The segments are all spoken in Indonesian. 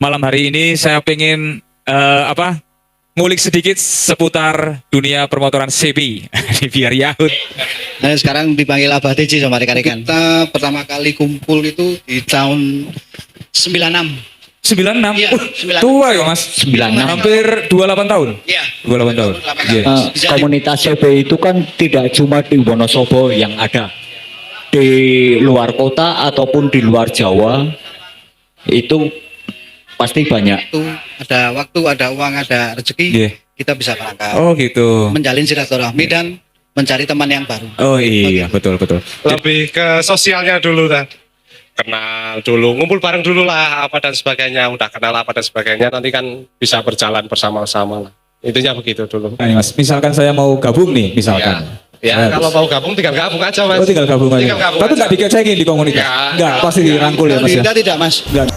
malam hari ini saya pengen ngulik sedikit seputar dunia permotoran CB biar Yahud. Nah, sekarang dipanggil Abah TJ sama rekan-rekan. Kita pertama kali kumpul itu di tahun 96. 96. Iya, 96. Tua ya Mas. 96. Hampir 28 tahun. Iya. 28 tahun. Iya. Komunitas CB itu kan tidak cuma di Wonosobo yang ada, di luar kota ataupun di luar Jawa itu pasti banyak. Itu ada waktu, ada uang, ada rezeki, Iya. kita bisa berangkat. Oh gitu. Menjalin silaturahmi dan mencari teman yang baru. Oh iya, betul. Lebih ke sosialnya dulu kan, kenal dulu, ngumpul bareng dulu lah apa dan sebagainya, udah kenal apa dan sebagainya, nanti kan bisa berjalan bersama-sama lah, intinya begitu dulu. Nah, Mas, misalkan saya mau gabung nih, misalkan. Ya kalau mau gabung tinggal gabung aja Mas. Oh, tinggal gabung aja. Tinggal gabung Tapi aja. nggak dikecekin di komunitas. Nggak, pasti dirangkul ya Mas ya. Kita tidak, Mas. Nggak.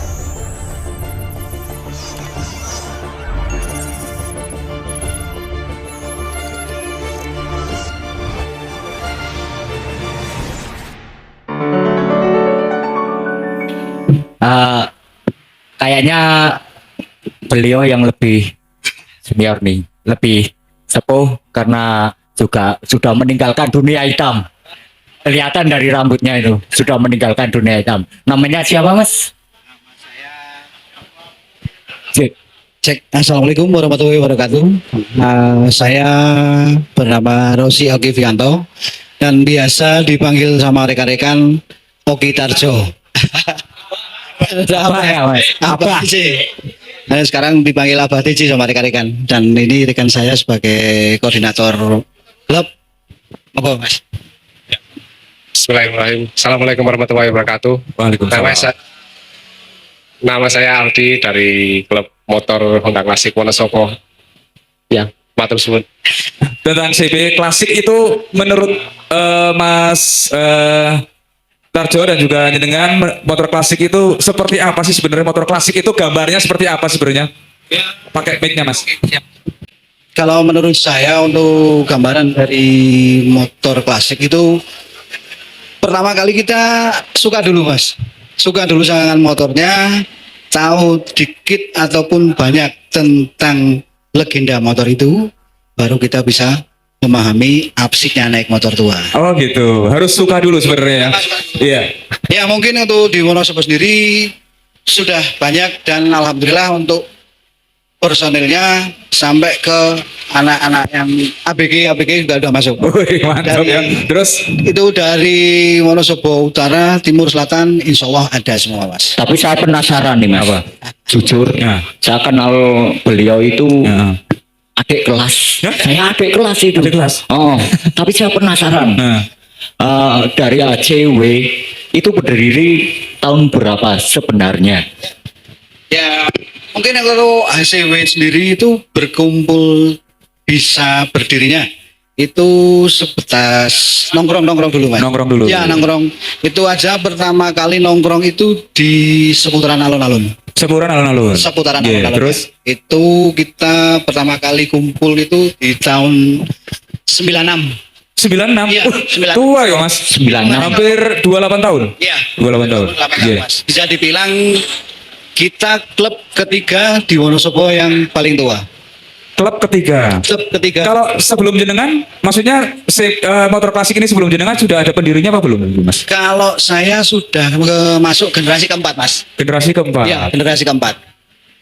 Kayaknya beliau yang lebih senior nih, lebih sepuh karena juga sudah meninggalkan dunia hitam. Kelihatan dari rambutnya itu sudah meninggalkan dunia hitam. Namanya siapa Mas? Cek. Cek. Assalamualaikum warahmatullahi wabarakatuh. Saya bernama Rosi Oki Vianto dan biasa dipanggil sama rekan-rekan Oki Tarjo. Apa ya Mas? Abah TJ. Nah, sekarang dipanggil Abah TJ sama rekan-rekan dan ini rekan saya sebagai koordinator klub. Monggo Mas. Bismillahirrahmanirrahim. Assalamualaikum warahmatullahi wabarakatuh. Waalaikumsalam. Nama saya Aldi dari klub motor Honda Klasik Wonosobo. Ya, matur suwun. Tentang CB klasik itu menurut Mas Tarjo dan juga dengan motor klasik itu seperti apa sih sebenarnya motor klasik itu gambarnya seperti apa sebenarnya? Pakai mic-nya Mas. Kalau menurut saya untuk gambaran dari motor klasik itu pertama kali kita suka dulu Mas. Suka dulu dengan motornya, tahu dikit ataupun banyak tentang legenda motor itu, baru kita bisa memahami asiknya naik motor tua. Oh gitu, harus suka dulu sebenarnya ya. Iya. Ya mungkin untuk di Wonosobo sendiri sudah banyak dan alhamdulillah untuk personilnya sampai ke anak-anak yang ABG juga udah masuk. Wih, mantap ya. Terus Itu dari Wonosobo Utara, Timur, Selatan, insya Allah ada semua Mas. Tapi saya penasaran nih Mas. Apa? Jujur, Ya. saya kenal beliau itu Ya. adik kelas. Ya? Saya adik kelas itu. Adik kelas? Oh, tapi saya penasaran. Nah, Dari ACW itu berdiri tahun berapa sebenarnya? Ya mungkin kalau HCW sendiri itu berkumpul bisa berdirinya itu sebatas nongkrong dulu Mas. nongkrong dulu. Ya nongkrong itu aja pertama kali nongkrong itu di seputaran alun-alun. Seputaran alun-alun. Seputaran Iya, alun-alun. terus Itu kita pertama kali kumpul itu di tahun 96. 96. Iya, 96. Tua ya Mas. 96. Hampir 28 tahun. Iya. 28 tahun. Iya. Mas. Bisa dibilang kita klub ketiga di Wonosobo yang paling tua. Klub ketiga. Klub ketiga. Kalau sebelum jenengan, maksudnya motor klasik ini sebelum jenengan sudah ada pendirinya apa belum, Mas? Kalau saya sudah masuk generasi keempat, Mas. Generasi keempat. Ya, generasi keempat.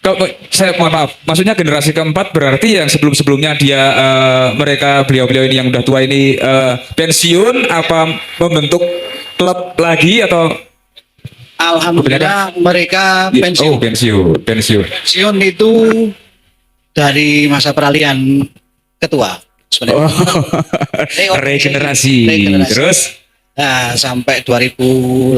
Kalau saya mohon maaf, maksudnya generasi keempat berarti yang sebelum-sebelumnya dia mereka beliau-beliau ini yang udah tua ini pensiun apa membentuk klub lagi atau Alhamdulillah mereka Oh, pensiun. pensiun. Pensiun itu dari masa peralihan ketua sebenarnya. Oh, regenerasi. Regenerasi. Terus Nah, sampai 2008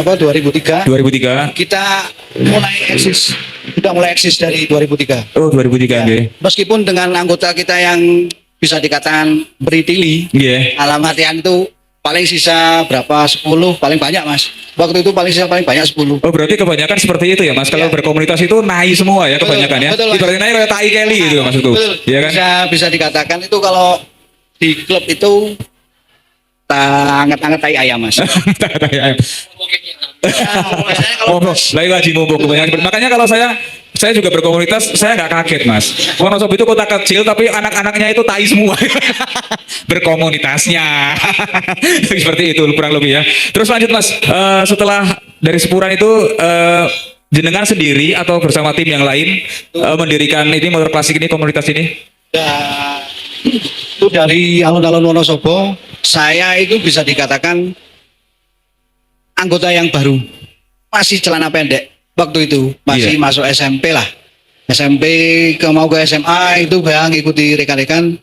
apa 2003 2003. kita sudah mulai eksis dari 2003. Oh, 2003 nggih. Meskipun dengan anggota kita yang bisa dikatakan beritili, Nggih. dalam artian itu paling sisa berapa 10 paling banyak Mas. Waktu itu paling sisa paling banyak 10. Oh, berarti kebanyakan seperti itu ya, Mas. Kalau Iya. berkomunitas itu naik semua ya kebanyakan ya. Betul, Mas. Ibaratnya naik kayak tai Kelly gitu maksudku. Betul. Iya kan? Bisa dikatakan itu kalau di klub itu anget-anget tai ayam Mas. Biasanya kalau Mumpung, lagi mumpung kebanyakan. Makanya kalau saya juga berkomunitas, saya nggak kaget mas. Wonosobo itu kota kecil tapi anak-anaknya itu tai semua. Berkomunitasnya. Seperti itu kurang lebih ya. Terus lanjut mas. Setelah dari Sepuran itu jenengan sendiri atau bersama tim yang lain mendirikan ini motor klasik ini, komunitas ini? ya, itu dari alun-alun Wonosobo, saya itu bisa dikatakan anggota yang baru, masih celana pendek waktu itu, masih Iya. masuk SMP lah, SMP mau ke SMA itu banyak ngikuti rekan-rekan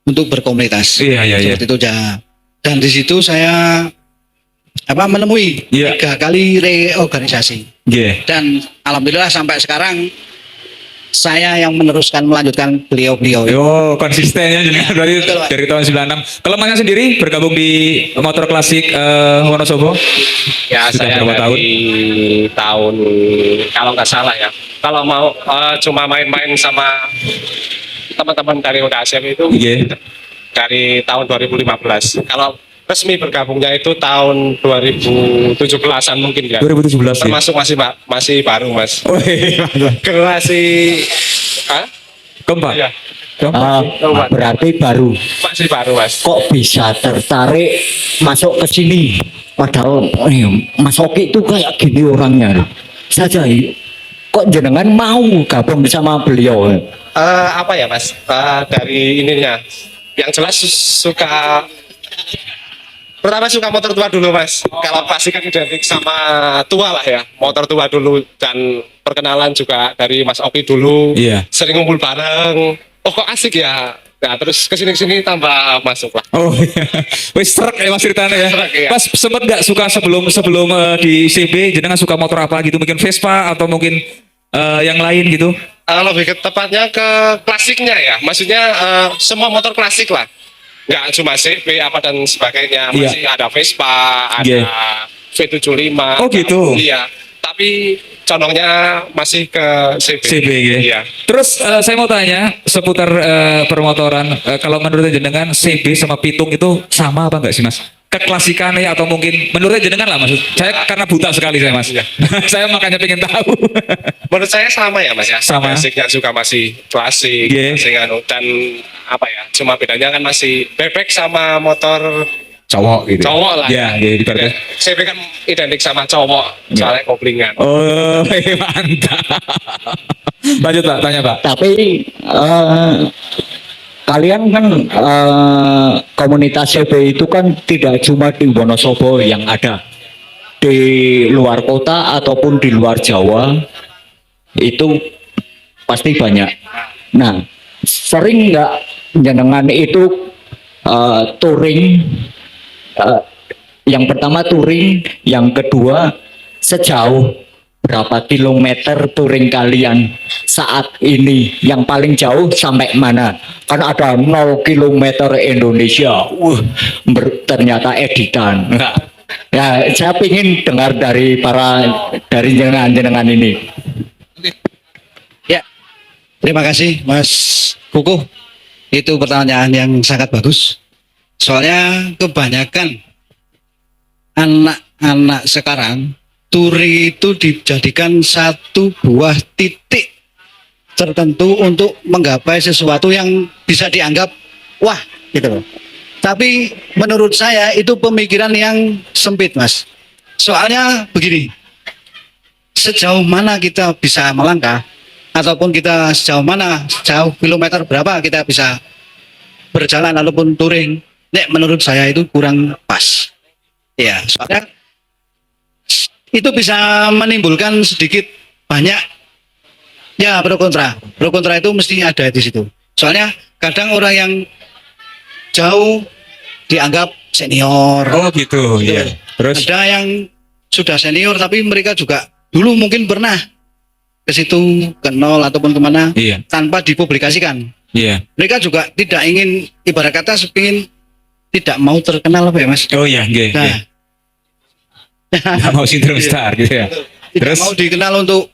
untuk berkomunitas. Iya, iya, iya. Seperti itu ya. Dan di situ saya menemui Iya. 3 kali reorganisasi, Iya. dan alhamdulillah sampai sekarang saya yang melanjutkan beliau-beliau. Yo, konsistennya jenengan dari tahun 96. Kalau masnya sendiri bergabung di motor klasik Wonosobo? Ya Sudah saya berapa dari tahun kalau nggak salah ya. Kalau mau cuma main-main sama teman-teman dari UKSM itu Iya. dari tahun 2015. Kalau resmi bergabungnya itu tahun 2017-an mungkin ya. 2017 ya. Termasuk masih baru mas. Oh, iya. Generasi Keempat. ya, Berarti baru. masih baru mas. Kok bisa tertarik masuk ke sini? Padahal Mas Oki itu kayak gini orangnya. Saja kok jenengan mau gabung sama beliau? Apa ya mas? Dari ininya, yang jelas suka. Pertama suka motor tua dulu mas. Kalau pasti kan identik sama tua lah ya. Motor tua dulu, dan perkenalan juga dari Mas Oki dulu. Iya. Sering ngumpul bareng. Oh kok asik ya. Nah terus kesini tambah masuk lah. Oh, iya. Wis serak ya mas ceritanya ya. Serak, iya. Mas sempet nggak suka sebelum di CB jenengan suka motor apa gitu? Mungkin Vespa atau mungkin yang lain gitu? Lebih ke tepatnya ke klasiknya ya. Maksudnya semua motor klasik lah. Nggak cuma CB apa dan sebagainya. Iya. Masih ada Vespa, ada Iya. V75. Oh, gitu. Iya. Tapi condongnya masih ke CB. CB ya. Iya. Terus saya mau tanya seputar permotoran. Kalau menurut jenengan CB sama Pitung itu sama apa enggak sih mas? Keklasikannya atau mungkin menurut jenengan lah maksud saya karena buta sekali saya mas. Iya. Saya makanya pengen tahu. Menurut saya sama ya mas ya. Sama. Basicnya juga masih klasik. Iya. Masih dan apa ya? Cuma bedanya kan masih bebek sama motor Cowok gitu. cowok lah. Ya, jadi ibaratnya. CB kan identik sama cowok. Iya. Soalnya koplingan. Oh, mantap. Lanjut Pak, tanya Pak. Tapi kalian kan komunitas CB itu kan tidak cuma di Wonosobo yang ada, di luar kota ataupun di luar Jawa itu pasti banyak. Nah, sering nggak jenengan itu touring? Yang pertama touring, yang kedua sejauh berapa kilometer touring kalian saat ini, yang paling jauh sampai mana? Kan ada 0 kilometer Indonesia, ternyata editan. Ya, saya ingin dengar dari jenengan ini. Ya, terima kasih Mas Kukuh. Itu pertanyaan yang sangat bagus. Soalnya kebanyakan anak-anak sekarang touring itu dijadikan satu buah titik tertentu untuk menggapai sesuatu yang bisa dianggap wah gitu loh. Tapi menurut saya itu pemikiran yang sempit Mas. Soalnya begini, sejauh mana kita bisa melangkah ataupun kita sejauh kilometer berapa kita bisa berjalan ataupun touring, menurut saya itu kurang pas. Ya, soalnya itu bisa menimbulkan sedikit banyak ya pro kontra. Pro kontra itu mesti ada di situ. Soalnya kadang orang yang jauh dianggap senior. Oh gitu, Gitu. iya. Terus Ada yang sudah senior tapi mereka juga dulu mungkin pernah ke situ, ke nol ataupun kemana iya, tanpa dipublikasikan. iya. Mereka juga tidak ingin, ibarat kata ingin tidak mau terkenal apa ya Mas? Oh iya, iya. Nah, iya. Nggak mau sindrom star gitu ya. tidak Terus mau dikenal untuk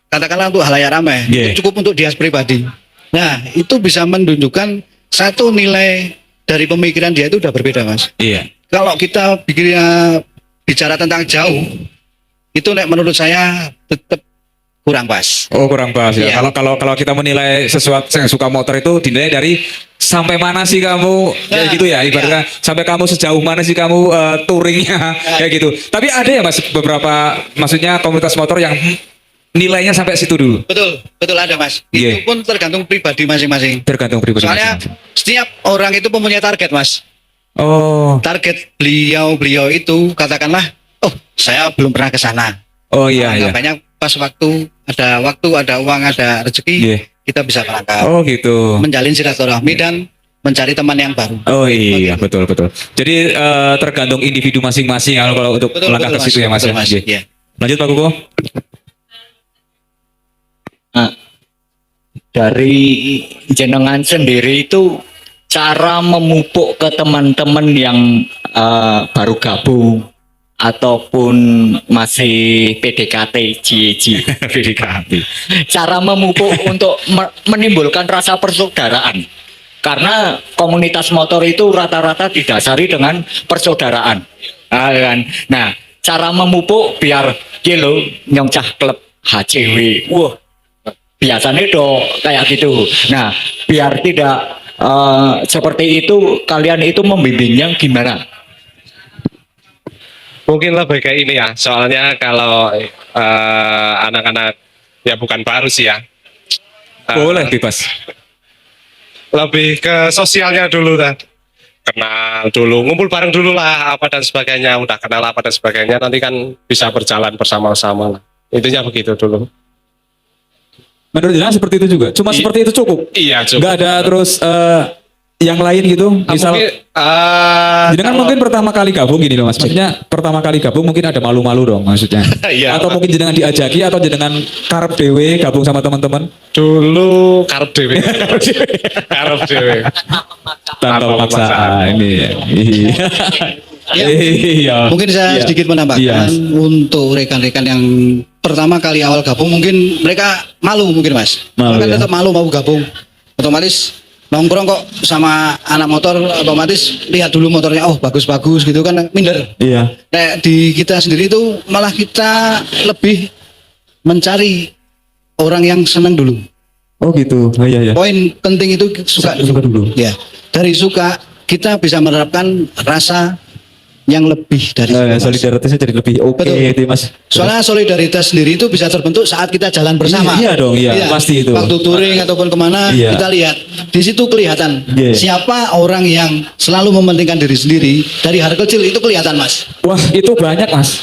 katakanlah untuk halayak ramai, Iya. cukup untuk dia pribadi. Nah, itu bisa menunjukkan satu nilai dari pemikiran dia itu udah berbeda Mas. iya, Kalau kita bicara tentang jauh, itu menurut saya tetap kurang pas. Oh kurang pas ya. Iya. Kalau kita menilai sesuatu yang suka motor itu dinilai dari sampai mana sih kamu kayak Nah, gitu ya. Ibaratnya sampai kamu sejauh mana sih kamu touringnya kayak gitu. Tapi ada ya mas beberapa maksudnya komunitas motor yang nilainya sampai situ dulu. Betul, betul ada mas. Iya. Itu pun tergantung pribadi masing-masing. Tergantung pribadi. Soalnya masing-masing. setiap orang itu mempunyai target mas. Oh, Target beliau itu katakanlah, oh saya belum pernah ke sana. oh iya iya. Makanya pas waktu, ada uang, ada rezeki, Iya. kita bisa berangkat. Oh gitu. Menjalin silaturahmi dan mencari teman yang baru. Oh iya betul betul. Jadi tergantung individu masing-masing kalau untuk melangkah ke situ ya mas. betul, Ya. Iya. Iya. Lanjut Pak Kuko. Nah, dari jenengan sendiri itu cara memupuk ke teman-teman yang baru gabung ataupun masih PDKT, JJ, PDKT. Cara memupuk untuk menimbulkan rasa persaudaraan. Karena komunitas motor itu rata-rata didasari dengan persaudaraan. Kan? Nah, cara memupuk biar kilo nyongcah klub HCW. Wah, biasanya do kayak gitu. Nah, biar tidak seperti itu, kalian itu membimbingnya gimana? Mungkin lebih kayak ini ya, soalnya kalau anak-anak ya bukan baru sih ya. Boleh bebas. Lebih ke sosialnya dulu kan. Kenal dulu, ngumpul bareng dulu lah apa dan sebagainya, udah kenal apa dan sebagainya, nanti kan bisa berjalan bersama-sama lah. Intinya begitu dulu. Menurut jenengan seperti itu juga. Cuma seperti itu cukup. Iya, cukup. Nggak ada terus yang lain gitu. Misal jenengan mungkin pertama kali gabung gini loh mas. Maksudnya pertama kali gabung mungkin ada malu-malu dong maksudnya. Iya. Atau mungkin jenengan diajaki atau jenengan karep dewe gabung sama teman-teman dulu karep dewe. Karep dewe. tanpa Tanpa paksaan paksaan. ini. Iya. Ya. Iya. Mungkin saya Iya. sedikit menambahkan Iya. untuk rekan-rekan yang pertama kali awal gabung, mungkin mereka malu mungkin mas. Malu, Kan ya. tetap malu mau gabung. Otomatis nongkrong kok sama anak motor, otomatis lihat dulu motornya, oh bagus-bagus gitu kan, minder. Iya. Nah, di kita sendiri itu malah kita lebih mencari orang yang senang dulu. Oh gitu. Oh iya iya. Poin penting itu suka Suka dulu. Ya, dari suka kita bisa menerapkan rasa yang lebih dari suka, Mas. Solidaritasnya jadi lebih oke Betul. itu mas. Soalnya solidaritas sendiri itu bisa terbentuk saat kita jalan bersama. Iya dong, iya, pasti itu. Waktu touring ataupun kemana, Iya. kita lihat di situ kelihatan Iya. siapa orang yang selalu mementingkan diri sendiri. Dari hal kecil itu kelihatan mas. Wah itu banyak mas.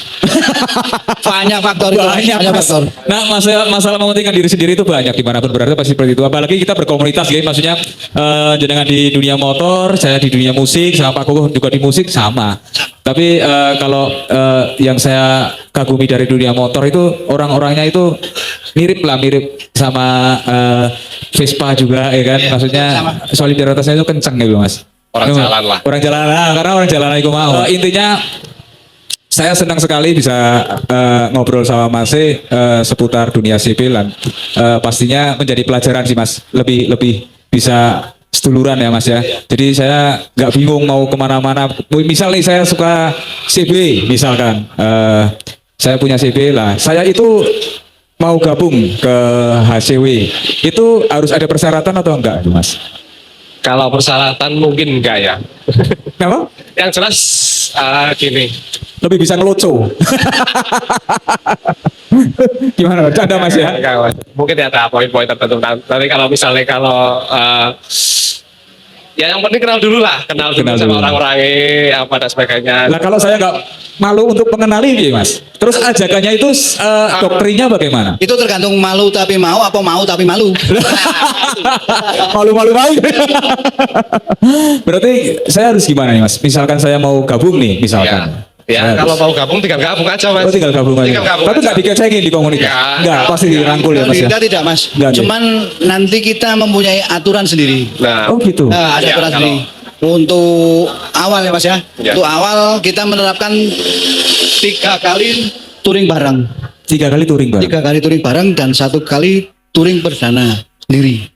Banyak faktor itu. Mas. Banyak mas. faktor. Nah masalah mementingkan diri sendiri itu banyak dimanapun berada pasti seperti itu. Apalagi kita berkomunitas gitu. Maksudnya jenengan di dunia motor, saya di dunia musik, sama Pak Kukuh juga di musik sama. Tapi kalau yang saya kagumi dari dunia motor itu orang-orangnya itu mirip sama Vespa juga ya kan. Iya, Maksudnya sama. solidaritasnya itu kenceng gitu mas. Orang jalan lah. Orang jalan lah, karena orang jalan aku mau. Intinya saya senang sekali bisa ngobrol sama Mas seputar dunia sipil dan pastinya menjadi pelajaran sih Mas. Lebih bisa seduluran ya Mas ya. Jadi saya nggak bingung mau kemana-mana. Misal nih saya suka CB misalkan, saya punya CB lah. Saya itu mau gabung ke HCW. Itu harus ada persyaratan atau enggak Mas? Kalau persyaratan mungkin enggak ya. Kenapa? Yang jelas gini. Lebih bisa ngeloco. Gimana? Canda Mas ya? Enggak, Mas. Mungkin ada poin-poin tertentu. Nanti kalau misalnya ya yang penting kenal dulu lah, kenal dulu Kenal sama dulu. orang-orangnya apa dan sebagainya. Nah kalau saya nggak malu untuk mengenali gitu Mas. Terus ajakannya itu doktrinnya bagaimana? Itu tergantung malu tapi mau apa mau tapi malu. Malu-malu banget. Berarti saya harus gimana nih Mas? Misalkan saya mau gabung nih, misalkan. Ya, Saya kalau harus- mau gabung tinggal gabung aja Mas. Oh, tinggal gabung aja. Tinggal gabung Tapi aja. nggak dikecengin di komunitas. Ya, Nggak, pasti dirangkul ya Mas ya. Kita tidak mas. Nggak, Cuman nanti kita mempunyai aturan sendiri. Nah, Oh gitu. Nah, ada Iya, aturan kalau- sendiri. Untuk awal ya mas ya. Ya. Untuk awal kita menerapkan 3 kali touring bareng. 3 kali touring bareng. 3 kali touring bareng dan 1 kali touring perdana sendiri.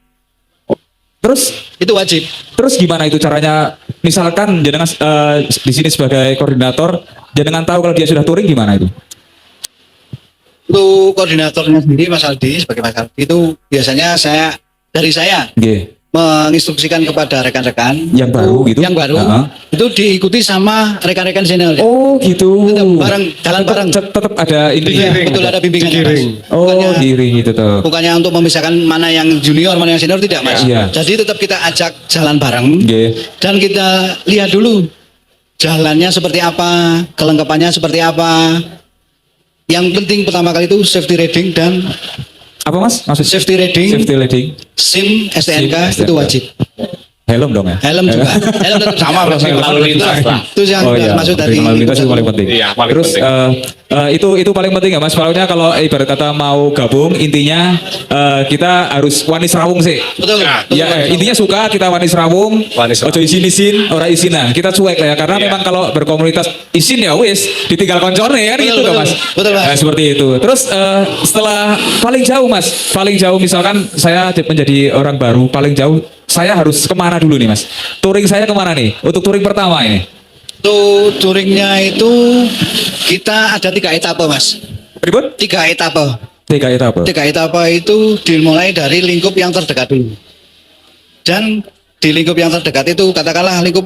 Terus Itu wajib. Terus gimana itu caranya? Misalkan jenengan di sini sebagai koordinator, jenengan tahu kalau dia sudah touring gimana itu? Untuk koordinatornya sendiri Mas Aldi sebagai Mas Aldi itu biasanya dari saya Nggih. menginstruksikan kepada rekan-rekan Yang baru gitu? yang baru Heeh. itu diikuti sama rekan-rekan senior. Oh gitu. Tetap bareng, jalan bareng. Tetap ada ini. Iya, betul ada bimbingan. Digiring. Oh, giring itu tuh. Bukannya untuk memisahkan mana yang junior, mana yang senior tidak Mas. Iya. Jadi tetap kita ajak jalan bareng Nggih. dan kita lihat dulu jalannya seperti apa, kelengkapannya seperti apa. Yang penting pertama kali itu safety riding dan Apa Mas? Maksud safety riding, safety leading. SIM, STNK SIM, itu wajib. Helm dong ya. Helm juga. Helm tetap sama Lalu lintas lah. Itu yang Oh iya, maksud dari lalu lintas itu paling penting. Iya, paling Terus penting. itu paling penting ya Mas. Pokoknya kalau ibarat kata mau gabung, intinya kita harus wani serawung sih. Betul. Nah, betul, Ya, betul. intinya suka kita wani serawung, Wani serawung. ojo isin-isin, ora isinan. Kita cuek lah ya, karena Iya. memang kalau berkomunitas isin ya wis, ditinggal koncornya kan Betul, gitu kan betul. Mas. Betul, Mas. Nah, seperti itu. Terus setelah paling jauh Mas, paling jauh misalkan saya menjadi orang baru, paling jauh saya harus kemana dulu nih Mas? Touring saya kemana nih? Untuk touring pertama ini. Untuk touringnya itu kita ada 3 etapa Mas. Ribut? 3 etapa. 3 etapa. 3 etapa itu dimulai dari lingkup yang terdekat dulu. Dan di lingkup yang terdekat itu katakanlah lingkup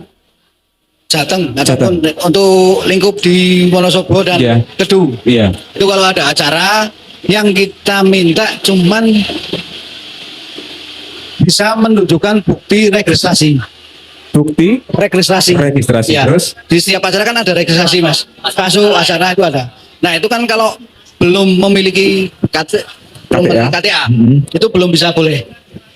Jateng, ataupun untuk lingkup di Wonosobo dan Iya. Kedu. Iya. Itu kalau ada acara yang kita minta cuman bisa menunjukkan bukti registrasi. Bukti Registrasi. registrasi. Ya. Terus Di setiap acara kan ada registrasi Mas. Masuk acara itu ada. Nah itu kan kalau belum memiliki KTA. KTA Hmm. itu belum bisa boleh.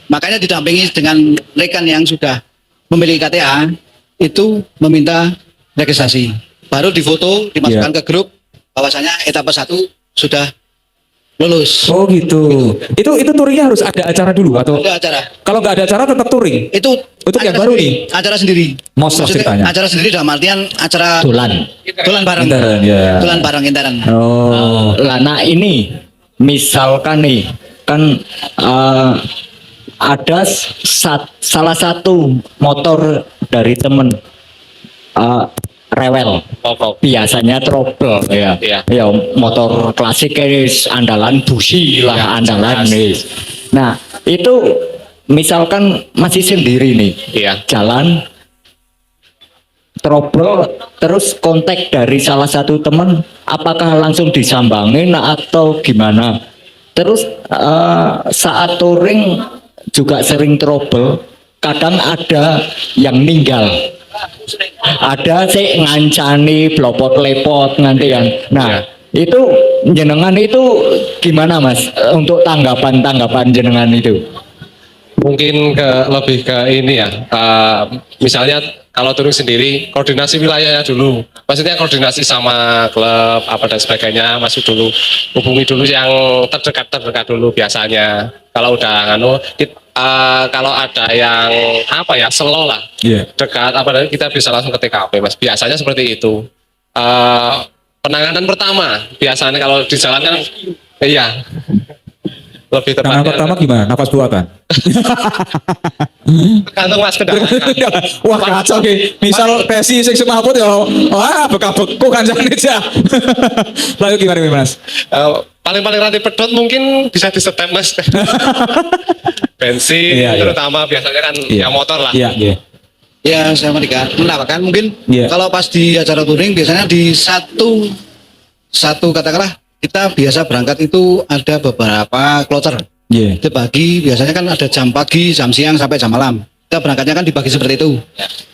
Makanya didampingi dengan rekan yang sudah memiliki KTA itu meminta registrasi. Baru difoto, dimasukkan Iya. ke grup bahwasanya etapa 1 sudah lulus. oh gitu. Itu touringnya harus ada acara dulu atau Ada acara. kalau nggak ada acara tetap touring. Itu Untuk yang acara baru sendiri. nih? Acara sendiri. Mosok Maksudnya ceritanya. acara sendiri dalam artian acara Dolan. dolan bareng. Intaran, ya. Dolan bareng intaran. Oh. Lah nah ini misalkan nih kan ada salah satu motor dari temen rewel biasanya trouble ya Iya. ya motor klasik guys andalan busi lah Ya, andalan jelas. guys. Nah itu misalkan masih sendiri nih Iya. jalan trouble terus kontak dari salah satu teman apakah langsung disambangin atau gimana terus saat touring juga sering trouble kadang ada yang meninggal ada sih ngancani blopot-lepot nganti kan nah itu jenengan itu gimana Mas untuk tanggapan jenengan itu Mungkin lebih ke ini ya, misalnya kalau touring sendiri, koordinasi wilayahnya dulu. Maksudnya koordinasi sama klub, apa dan sebagainya, masuk dulu. Hubungi dulu yang terdekat dulu biasanya. Kalau udah kalau ada yang apa ya, slow lah, Iya. dekat, apa dan kita bisa langsung ke TKP, Mas. Biasanya seperti itu. Penanganan pertama, biasanya kalau di jalan kan, iya. Lebih Tangan tepatnya. pertama gimana? Nafas buatan. Tergantung Mas kendaraan. Wah kacau ki. Misal pesi sing semaput ya. Wah bekak-beku kancane aja. Lalu gimana Mas? Paling rantai pedot mungkin bisa disetem Mas. Bensin Iya, iya. terutama biasanya kan Iya. yang motor lah. Iya, iya. Ya saya menambahkan mungkin Iya. kalau pas di acara touring biasanya di satu katakanlah kita biasa berangkat itu ada beberapa kloter Iya. dibagi biasanya kan ada jam pagi, jam siang sampai jam malam. Kita berangkatnya kan dibagi seperti itu.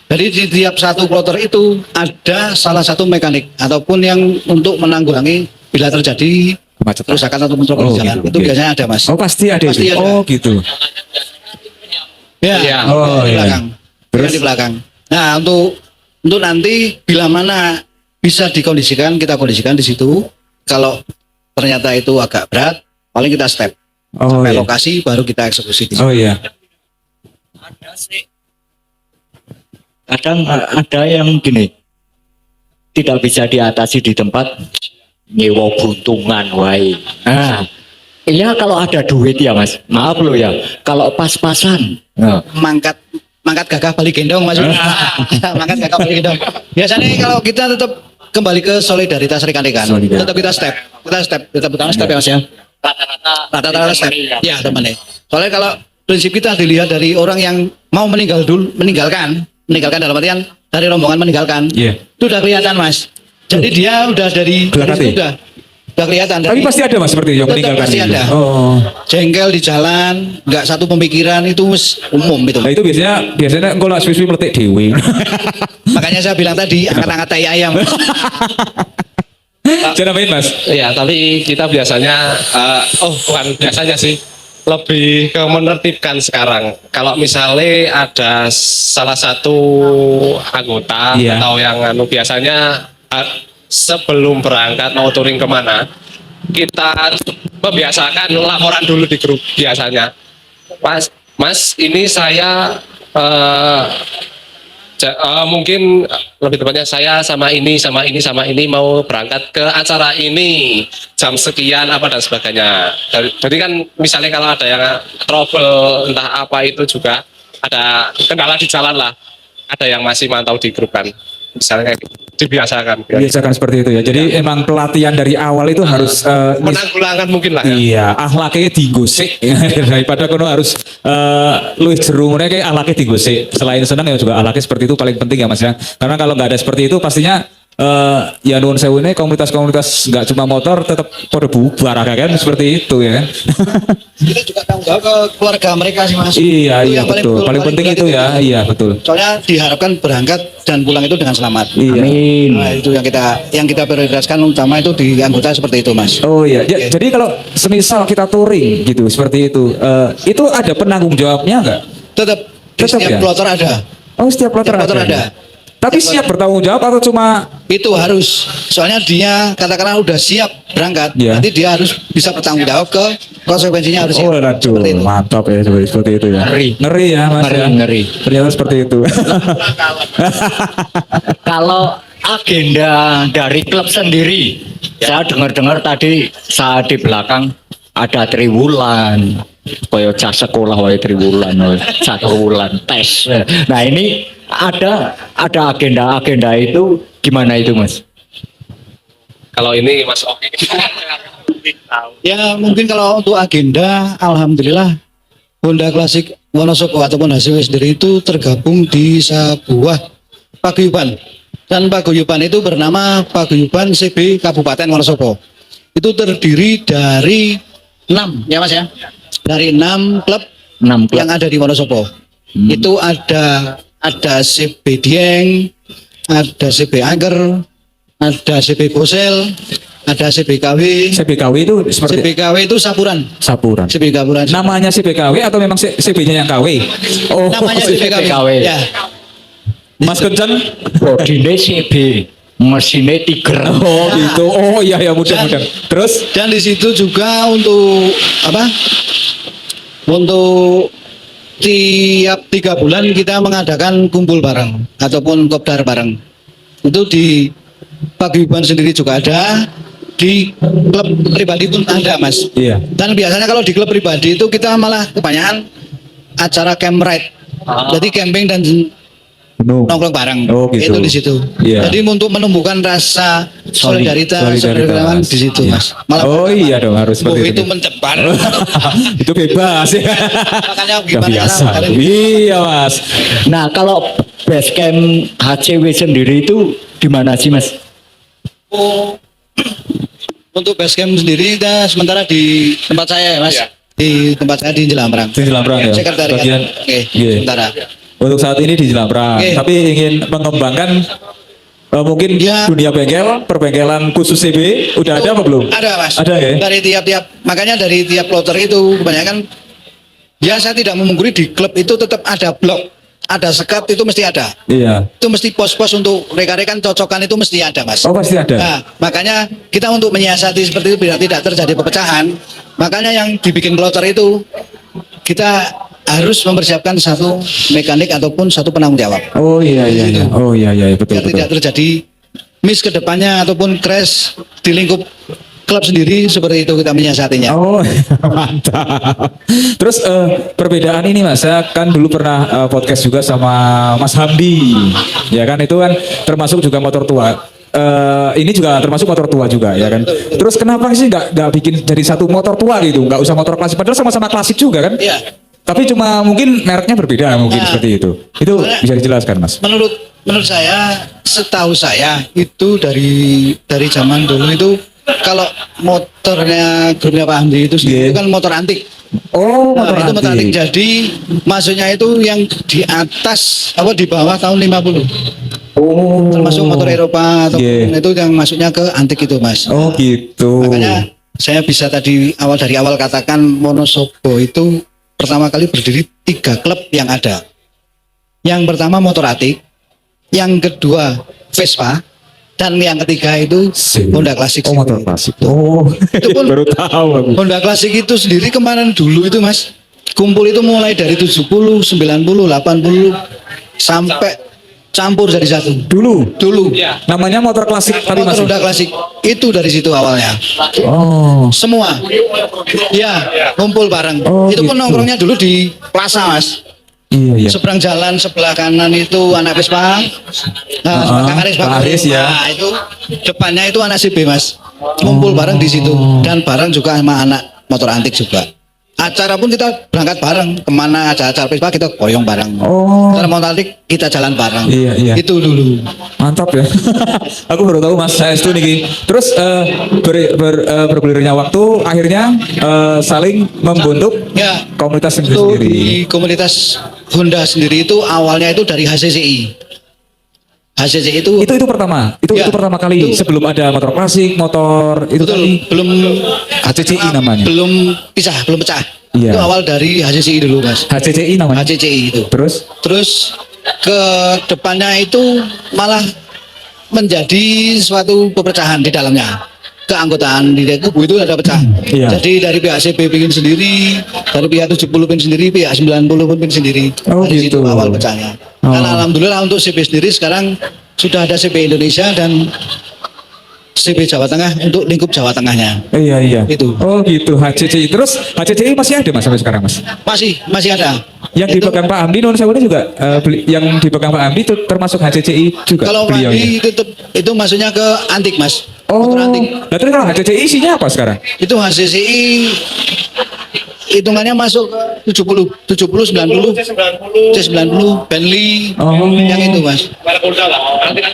Jadi di tiap satu kloter itu ada salah satu mekanik ataupun yang untuk menanggulangi bila terjadi Kemacetan. kerusakan atau mencopot Oh, di jalan. gitu, Itu oke. biasanya ada Mas. Oh pasti ada Pasti itu. ada. Oh gitu. Ya, Iya. Oh, di iya. belakang. Terus? Di belakang. Nah, untuk nanti bila mana bisa dikondisikan, kita kondisikan di situ. Kalau ternyata itu agak berat, paling kita step Oh sampai iya. lokasi baru kita eksekusi di situ. Oh iya. kadang ada yang gini tidak bisa diatasi di tempat nyewa buntungan wae. Nah, iya kalau ada duit ya Mas. Maaf lo ya. Kalau pas-pasan. Nah, Mangkat gagah balik gendong Mas. Mangkat gagah balik gendong. Biasanya kalau kita tetap kembali ke solidaritas rekan-rekan. Solidaritas. Tetap kita tetap utama step ya Mas ya. Rata-rata step. Ya teman-teman. Soalnya kalau prinsip kita dilihat dari orang yang mau meninggalkan dalam artian dari rombongan meninggalkan, Iya. itu udah kelihatan Mas. Jadi dia udah dari Kelihatan situ ya? udah kelihatan. Tapi Dari- pasti ada Mas seperti yang Tetap meninggalkan pasti itu. ada. Oh. jengkel di jalan, nggak satu pemikiran itu wis umum itu. Nah itu biasanya kalau suwi-suwi meletik dewi. Makanya saya bilang tadi angkat-angkat tai ayam. Jangan main Mas. Iya, tapi kita biasanya, bukan biasanya sih, lebih ke menertibkan sekarang. Kalau misalnya ada salah satu anggota Iya. atau yang biasanya sebelum berangkat mau touring kemana, kita membiasakan laporan dulu di grup biasanya. Mas, ini saya mungkin lebih tepatnya saya sama ini mau berangkat ke acara ini jam sekian apa dan sebagainya. Jadi kan misalnya kalau ada yang trouble entah apa itu juga ada kendala di jalan lah, ada yang masih mantau di grup kan, misalnya kayak gitu. Dibiasakan. Biasakan seperti itu ya. Jadi emang pelatihan dari awal itu harus Menanggulangan mungkin lah ya. iya, akhlaknya digosik daripada kono harus luwih jeru mereka akhlaknya digosik. Selain senang ya juga akhlaknya seperti itu paling penting ya Mas ya. Karena kalau nggak ada seperti itu pastinya ya nuwun sewu ini komunitas-komunitas nggak cuma motor tetap pada bubar kan seperti itu ya. Kita juga tanggung jawab ke keluarga mereka sih Mas. Iya Itu iya yang betul. Paling penting berat itu ya. Iya betul. Soalnya diharapkan berangkat dan pulang itu dengan selamat. Iya. Amin. Nah, itu yang kita prioritaskan utama itu di anggota seperti itu Mas. Oh iya, jadi kalau semisal kita touring gitu seperti itu ada penanggung jawabnya nggak? Tetap di Tetap setiap ya? kloter ada. Oh setiap kloter Setiap kloter ada. ada. Tapi siap bertanggung jawab atau cuma Itu harus. Soalnya dia katakanlah udah siap berangkat, Iya. nanti dia harus bisa bertanggung jawab ke konsekuensinya harus siap. oh aduh Seperti itu. mantap ya seperti itu ya. Ngeri ya Mas Ngeri, ya. ngeri. Ternyata seperti itu. Kalau agenda dari klub sendiri, saya dengar-dengar tadi saat di belakang ada triwulan, koyo cas sekolah wae triwulan, wae, 1 bulan tes. Nah ini ada agenda itu gimana itu Mas? Kalau ini Mas Oki. Ya mungkin kalau untuk agenda, alhamdulillah Honda Classic Wonosobo ataupun HCW sendiri itu tergabung di sebuah paguyuban. Dan paguyuban itu bernama Paguyuban CB Kabupaten Wonosobo. Itu terdiri dari 6 ya Mas ya. Dari 6 klub 6 klub. yang ada di Wonosobo. Itu ada CB Dieng, ada CB Angker, ada CB Bosel, ada CBKW. CBKW itu seperti CBKW itu Sapuran. Sapuran. CBKW. Namanya CBKW atau memang CB-nya yang KW? Oh, Namanya CBKW. Ya. Mas Kencan. Bodine CB, mesinnya Tiger. Oh gitu. Oh iya ya mudah-mudahan. Terus Dan di situ juga untuk apa? Untuk tiap 3 bulan kita mengadakan kumpul bareng ataupun kopdar bareng. Itu di paguyuban sendiri juga ada, di klub pribadi pun ada Mas. iya. Dan biasanya kalau di klub pribadi itu kita malah kebanyakan acara camp ride. Jadi camping dan Penuh. nongkrong bareng. Oh, gitu. Itu di situ. Iya. Jadi untuk menumbuhkan rasa solidaritas di situ Iya. Mas. Malah Oh iya dong harus oh, seperti itu itu. mencebar. Itu bebas ya. Makanya Udah gimana biasa. kalian Iya Mas. Nah kalau base camp HCW sendiri itu di mana sih Mas? untuk base camp sendiri kita sementara di tempat saya ya Mas. Iya. Di tempat saya di Jelambrang. Di Jelambrang ya. Sekretariat. Bagian. Oke, Iya. sementara. Untuk saat ini di Jelambrang. Oke. Tapi ingin mengembangkan mungkin Ya. dunia bengkel, perbengkelan khusus CB udah ada apa belum? Ada Mas. Ada ya. Dari tiap-tiap makanya dari tiap kloter itu kebanyakan ya saya tidak memungkiri di klub itu tetap ada blok, ada sekat itu mesti ada. Iya. Itu mesti pos-pos untuk rekan-rekan cocokan itu mesti ada Mas. Oh pasti ada. Nah, makanya kita untuk menyiasati seperti itu biar tidak terjadi perpecahan, makanya yang dibikin kloter itu kita harus mempersiapkan satu mekanik ataupun satu penanggung jawab. Oh iya iya iya. Oh iya iya betul Biar betul. tidak terjadi miss ke depannya ataupun crash di lingkup klub sendiri seperti itu kita menyiasatinya. Oh mantap. Terus perbedaan ini Mas, saya kan dulu pernah podcast juga sama Mas Hamdi, ya kan itu kan termasuk juga motor tua. ini juga termasuk motor tua juga ya kan. Terus kenapa sih nggak bikin jadi satu motor tua gitu, nggak usah motor klasik, padahal sama-sama klasik juga kan? Iya. Tapi cuma mungkin mereknya berbeda mungkin seperti itu. Itu bisa dijelaskan mas? Menurut saya, setahu saya itu dari zaman dulu itu kalau motornya grupnya Pak Hamdi itu sendiri itu kan motor antik. Oh, Nah, motor itu motor antik. antik. Jadi maksudnya itu yang di atas apa di bawah tahun 50. Oh. Termasuk motor Eropa atau Yeah. itu yang masuknya ke antik itu, Mas. Oh gitu. Makanya saya bisa dari awal katakan Wonosobo itu pertama kali berdiri 3 klub yang ada. Yang pertama motor antik, yang kedua Vespa, dan yang ketiga itu Honda Classic. Oh motor klasik. Oh. Itu pun baru tahu aku. Honda Classic itu sendiri kemarin dulu itu Mas, kumpul itu mulai dari 70, 90, 80 sampai campur jadi satu. Dulu. Dulu. Namanya motor klasik tapi Motor masih. Honda Classic itu dari situ awalnya. Oh. Semua. Ya, kumpul bareng. Oh, Itu pun gitu. nongkrongnya dulu di plaza, Mas. Iya iya. Seberang jalan sebelah kanan itu anak Vespa. Nah, Kang Aris, Kang Aris, ya. Nah, itu depannya itu anak CB, Mas. Kumpul bareng di situ dan bareng juga sama anak motor antik juga. Acara pun kita berangkat bareng, kemana acara Vespa kita goyong bareng. Oh. Acara motor antik kita jalan bareng. Iya, iya. Itu dulu. Mantap ya. Aku baru tahu Mas saya itu nih. Terus bergulirnya waktu akhirnya saling membentuk Ya. komunitas Itu sendiri. di komunitas Honda sendiri itu awalnya itu dari HCCI. HCCI itu Itu pertama. Itu Ya, pertama kali itu- sebelum ada motor klasik, motor itu betul tadi belum HCCI namanya. belum belum pecah. Iya. Itu awal dari HCCI dulu, Mas. HCCI namanya. HCCI itu. Terus Ke depannya itu malah menjadi suatu perpecahan di dalamnya. Keanggotaan di kubu itu ada pecah. Iya. Jadi dari pihak CB pingin sendiri, dari pihak 70 pin sendiri, pihak 90 pun pin sendiri. Oh, Dari situ gitu. awal pecahnya. Oh. Dan alhamdulillah untuk CB sendiri sekarang sudah ada CB Indonesia dan CB Jawa Tengah untuk lingkup Jawa Tengahnya. iya iya. Itu. Oh gitu HCCI. Terus HCCI masih ada Mas sampai sekarang Mas. Masih ada. Yang Itu- dipegang Pak Hamdi non sewu juga yang dipegang Pak Hamdi itu termasuk HCCI juga Kalau beliaunya. Mandi itu maksudnya ke antik, Mas. Oh, Motor antik. nah terus kalau HCCI isinya apa sekarang? Itu HCCI hitungannya masuk ke 70, 90, C90, Bentley, Oh. yang itu, Mas.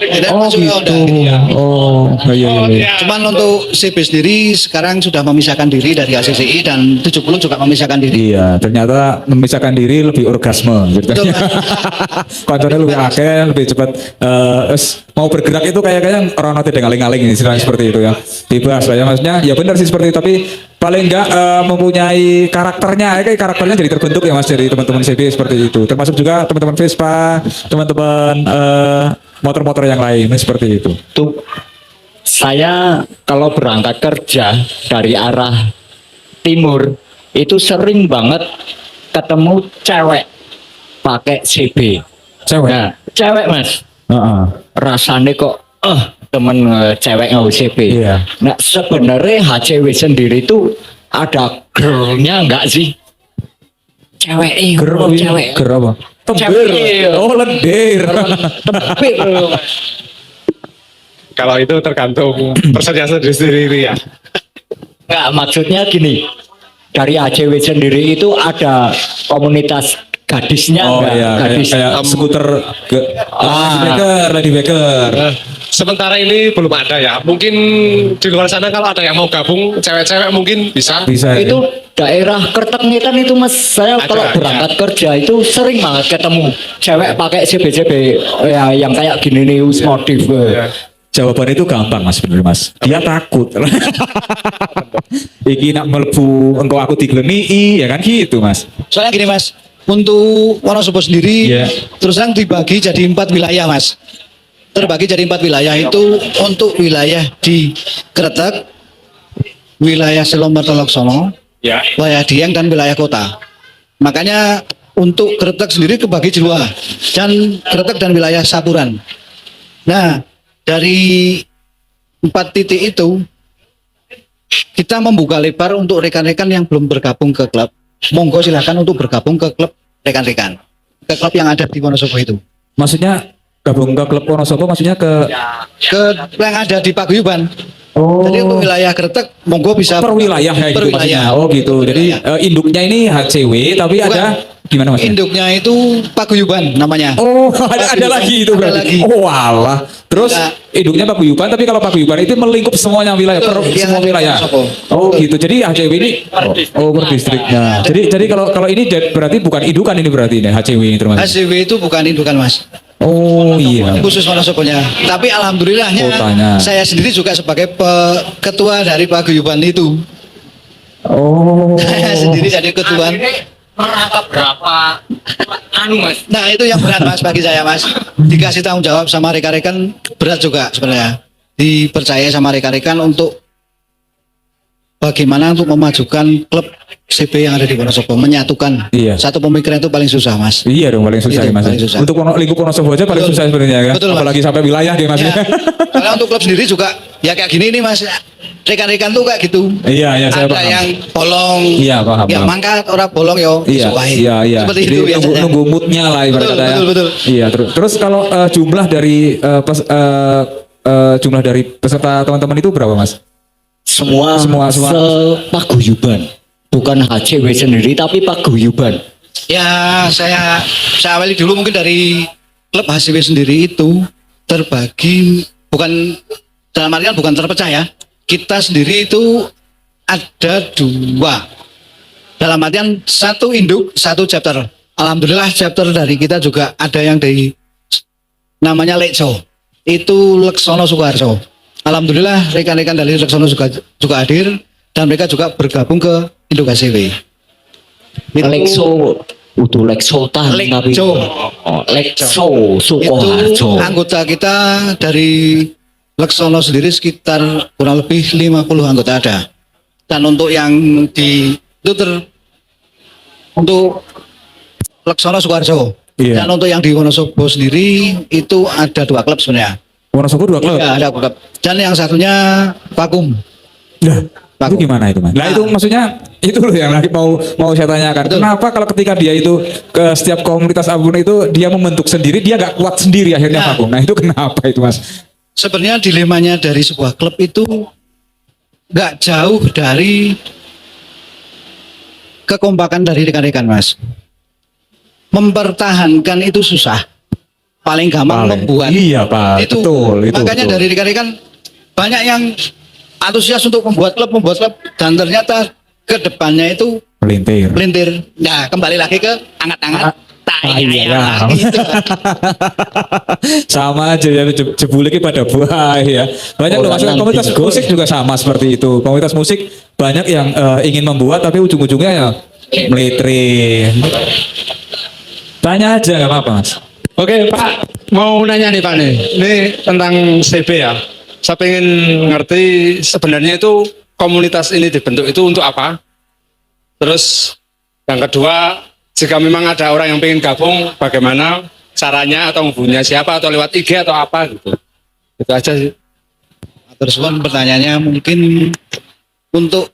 Dan Oh masuk ke gitu. Honda. Oh iya iya. iya. Cuman untuk CB sendiri sekarang sudah memisahkan diri dari HCCI dan 70 juga memisahkan diri. Iya, ternyata memisahkan diri lebih orgasme ceritanya. Kontornya lebih akeh, lebih cepat mau bergerak itu kayaknya orang nanti ngaling-ngaling ini istilahnya seperti itu ya. Bebas lah ya maksudnya. Ya benar sih seperti itu tapi paling enggak mempunyai karakternya kayak karakternya jadi terbentuk ya Mas dari teman-teman CB seperti itu. Termasuk juga teman-teman Vespa, teman-teman motor-motor yang lain seperti itu. Tuh saya kalau berangkat kerja dari arah timur itu sering banget ketemu cewek pakai CB. Cewek. Nah, cewek Mas, Heeh. rasanya kok temen cewek nggak CB. Iya. Nah sebenarnya HCW sendiri itu ada girlnya nggak sih? Cewek Ger apa? cewek. Ger apa? Tembir. Cewek. Oh, lendir. Tembir. Kalau itu tergantung personnya sendiri ya. Nggak, maksudnya gini, dari ACW sendiri itu ada komunitas gadisnya Oh nggak? iya, Gadis. kayak skuter Lady Baker. Sementara ini belum ada ya. Mungkin di luar sana kalau ada yang mau gabung cewek-cewek mungkin bisa. Bisa. Itu daerah Kertekngitan itu Mas, saya Ada, kalau berangkat kerja itu sering banget ketemu cewek pakai CB-CB ya, yang kayak gini nih modif. Ya. Jawaban itu gampang Mas bener Mas. Dia takut. Iki nak melebu engkau aku digeleni ya kan gitu Mas. Soalnya gini, Mas. Untuk Wonosobo sendiri Iya. terus terang dibagi jadi 4 wilayah, Mas. Terbagi jadi 4 wilayah itu untuk wilayah di Kretek, wilayah Selombertoloksono, Ya. wilayah Dieng dan wilayah kota. Makanya untuk Kretek sendiri kebagi dua, dan Kretek dan wilayah Sapuran. Nah, dari 4 titik itu kita membuka lebar untuk rekan-rekan yang belum bergabung ke klub. Monggo silahkan untuk bergabung ke klub rekan-rekan, ke klub yang ada di Wonosobo itu. Maksudnya Gabung ke klub Wonosobo maksudnya ke ke yang ada di Paguyuban. oh Jadi untuk wilayah Kretek monggo bisa per wilayah ya per gitu wilayah. maksudnya. Oh gitu. Jadi induknya ini HCW tapi Bukan. ada gimana mas? Induknya itu Paguyuban namanya. Oh ada lagi itu Ada berarti. lagi. Oh walah. Terus Nah. induknya Paguyuban tapi kalau Paguyuban itu melingkup semuanya wilayah per Betul, yang semua ada di wilayah. Wonosobo. Oh gitu. Jadi HCW ini per distriknya. Jadi kalau ini berarti bukan indukan ini berarti ini HCW ini termasuk. HCW itu bukan indukan mas, Oh iya. khusus Wonosobonya. Tapi alhamdulillahnya Kotanya. saya sendiri juga sebagai ketua dari Paguyuban itu. Oh. Saya sendiri jadi ketua. Merangkap berapa anu mas? Nah itu yang berat mas bagi saya mas. Dikasih tanggung jawab sama rekan-rekan berat juga sebenarnya. Dipercaya sama rekan-rekan untuk bagaimana untuk memajukan klub CB yang ada di Wonosobo, menyatukan. Iya. Satu pemikiran itu paling susah mas. Iya dong paling susah Itu ya mas. paling susah. Untuk lingkup Wonosobo aja paling Betul. susah sebenarnya kan. Betul, Mas. Apalagi sampai wilayah ya mas. Ya. Karena untuk klub sendiri juga ya kayak gini nih mas. Rekan-rekan tuh kayak gitu. Iya saya Ada paham. yang bolong. Iya, paham, Ya paham. mangkat orang bolong yo. Iya, sesuai. iya. Seperti Jadi itu biasanya. nunggu moodnya lah ibarat Betul, kata ya. betul. Iya, terus kalau jumlah dari jumlah dari peserta teman-teman itu berapa mas? Semua sepaguyuban, bukan HCW sendiri tapi paguyuban. Ya saya awali dulu mungkin dari klub HCW sendiri itu terbagi bukan dalam artian bukan terpecah ya. Kita sendiri itu ada dua. Dalam artian satu induk, satu chapter. Alhamdulillah chapter dari kita juga ada yang dari namanya Lekso. Itu Leksono Sukoharjo. Alhamdulillah rekan-rekan dari Leksono juga hadir dan mereka juga bergabung ke induk HCW. Lekso, udah Leksotan tapi Lekso. Lekso Itu Sukoharjo. anggota kita dari Leksono sendiri sekitar kurang lebih 50 anggota ada. Dan untuk yang di itu untuk Leksono Sukoharjo. Iya. Dan untuk yang di Wonosobo sendiri itu ada 2 klub sebenarnya. Wonosobo 2 klub. Ya, ada 2 klub. Dan yang satunya Pakum. Nah, Bagus. itu gimana itu mas? Nah itu maksudnya itu loh yang lagi mau saya tanyakan. Betul. Kenapa kalau ketika dia itu ke setiap komunitas abun itu dia membentuk sendiri, dia nggak kuat sendiri akhirnya Nah. vakum. Nah itu kenapa itu mas? Sebenarnya dilemanya dari sebuah klub itu nggak jauh dari kekompakan dari rekan-rekan mas. Mempertahankan itu susah. Paling gampang membuat. Iya pak. Itu. Betul. Itu, Makanya betul. dari rekan-rekan banyak yang antusias untuk membuat klub dan ternyata ke depannya itu Melintir. melintir. Nah kembali lagi ke angat-angat tai Iya. ayam. Gitu. Sama aja ya jebulnya pada buah ya. Banyak loh maksudnya komunitas musik juga sama seperti itu. Komunitas musik banyak yang ingin membuat tapi ujung-ujungnya ya melitri. Tanya aja nggak apa-apa mas. Oke Pak, mau nanya nih Pak nih, ini tentang CB ya. Saya pengen ngerti sebenarnya itu komunitas ini dibentuk itu untuk apa? Terus yang kedua, jika memang ada orang yang pengen gabung, bagaimana caranya atau hubunginya siapa atau lewat IG atau apa gitu? Itu aja sih. Terus kan pertanyaannya mungkin untuk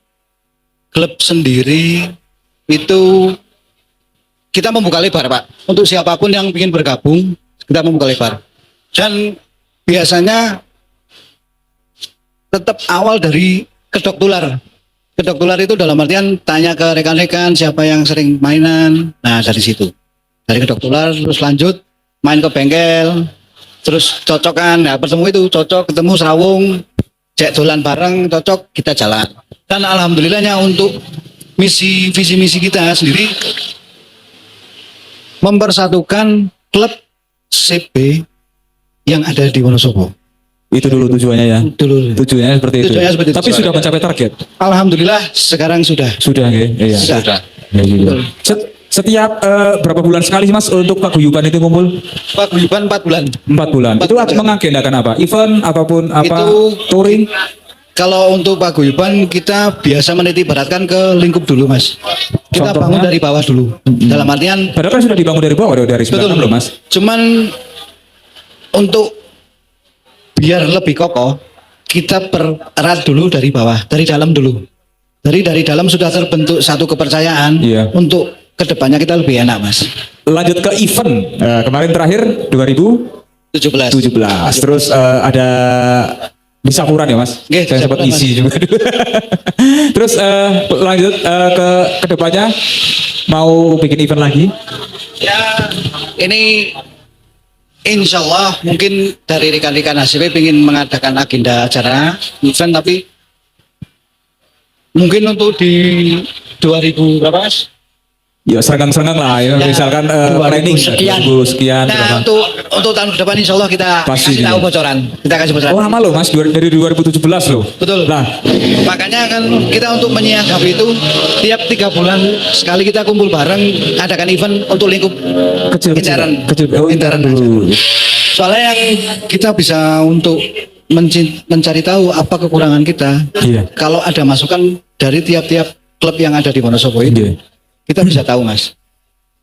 klub sendiri itu kita membuka lebar Pak. Untuk siapapun yang ingin bergabung, kita membuka lebar. Dan biasanya tetap awal dari kedok tular. Kedok tular itu dalam artian tanya ke rekan-rekan siapa yang sering mainan. Nah dari situ. Dari kedok tular terus lanjut main ke bengkel. Terus cocokan, nah bertemu itu cocok, ketemu serawung, cek dolan bareng, cocok, kita jalan. Dan alhamdulillahnya untuk visi misi kita sendiri mempersatukan klub CB yang ada di Wonosobo. Itu dulu tujuannya ya. Dulu. Tujuannya seperti itu. Tujuannya seperti itu. Tapi sudah mencapai target. Alhamdulillah sekarang sudah. Sudah ya. Iya. Sudah. Ya, gitu. Betul. Setiap berapa bulan sekali sih mas untuk paguyuban itu kumpul? Paguyuban 4 bulan. 4 bulan. 4 Itu bulan. mengagendakan apa? Event ataupun apa? Itu- Touring? Kalau untuk paguyuban kita biasa meniti beratkan ke lingkup dulu mas. Kita Contohnya? bangun dari bawah dulu. Dalam artian Padahal kan sudah dibangun dari bawah dari 96 loh mas. Cuman untuk biar lebih kokoh, kita pererat dulu dari bawah, dari dalam dulu. Dari dalam sudah terbentuk satu kepercayaan. Iya. Untuk kedepannya kita lebih enak, mas. Lanjut ke event. Kemarin terakhir 2000 17. 17. Terus ada di Sapuran ya Mas? Nggih, Saya sempat Sapuran, isi juga. Terus lanjut ke depannya mau bikin event lagi? Ya, ini insya Allah mungkin dari rekan-rekan HCP ingin mengadakan agenda acara event, tapi mungkin untuk di 2000 berapa Mas? Ya seranggang-seranggang lah ya, Ya, misalkan 2000 planning sekian. 2000 sekian Nah, berapa. untuk tahun depan insya Allah kita Pasti kasih tahu gitu. bocoran. Kita kasih bocoran. Oh lama loh Mas, dari 2017 loh. Betul. Nah, Makanya kan kita untuk menyikapi itu tiap 3 bulan sekali kita kumpul bareng, adakan event untuk lingkup kecil-kecil. Intaran. Oh, Intaran dulu. Soalnya yang kita bisa untuk mencari tahu apa kekurangan kita. Iya. Kalau ada masukan dari tiap-tiap klub yang ada di Wonosobo Iya. itu, kita bisa tahu Mas.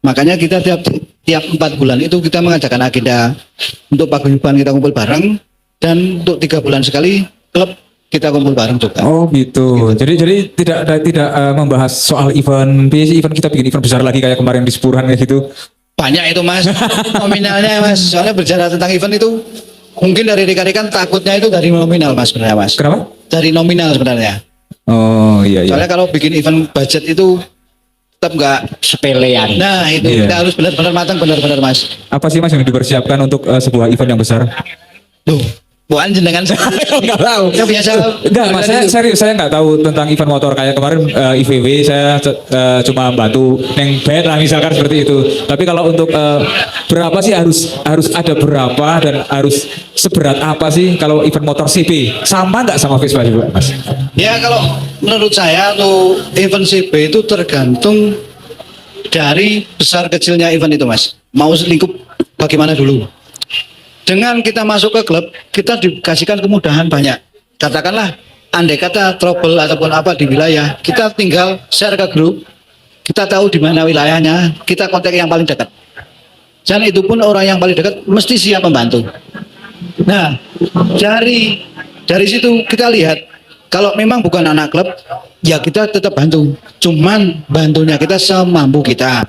Makanya kita tiap 4 bulan itu kita mengadakan agenda untuk paguyuban kita kumpul bareng, dan untuk 3 bulan sekali klub kita kumpul bareng juga. Oh gitu. Jadi tidak membahas soal event, event kita bikin event besar lagi kayak kemarin di Sepuran kayak gitu. Banyak itu Mas, nominalnya Mas. Soalnya berbicara tentang event itu mungkin dari rekan-rekan takutnya itu dari nominal Mas sebenarnya Mas. Kenapa? Dari nominal sebenarnya. Oh iya iya. Soalnya kalau bikin event budget itu tetap enggak. Sepelean. Nah itu Iya. kita harus benar-benar matang, benar-benar Mas. Apa sih Mas yang dipersiapkan untuk sebuah event yang besar? Tuh, bukan jenengan Enggak tahu. Ya biasa. Enggak, Mas, serius saya nggak tahu tentang event motor kayak kemarin IVW saya cuma bantu neng band lah misalkan seperti itu. Tapi kalau untuk berapa sih harus ada berapa dan harus seberat apa sih kalau event motor CP? Sama nggak sama Vespa juga, Mas? Ya kalau menurut saya untuk event CB itu tergantung dari besar kecilnya event itu Mas. Mau lingkup bagaimana dulu. Dengan kita masuk ke klub, kita dikasihkan kemudahan banyak. Katakanlah, andai kata trouble ataupun apa di wilayah, kita tinggal share ke grup, kita tahu di mana wilayahnya, kita kontak yang paling dekat. Dan itu pun orang yang paling dekat mesti siap membantu. Nah, dari situ kita lihat, kalau memang bukan anak klub, ya kita tetap bantu. Cuman bantunya kita semampu kita,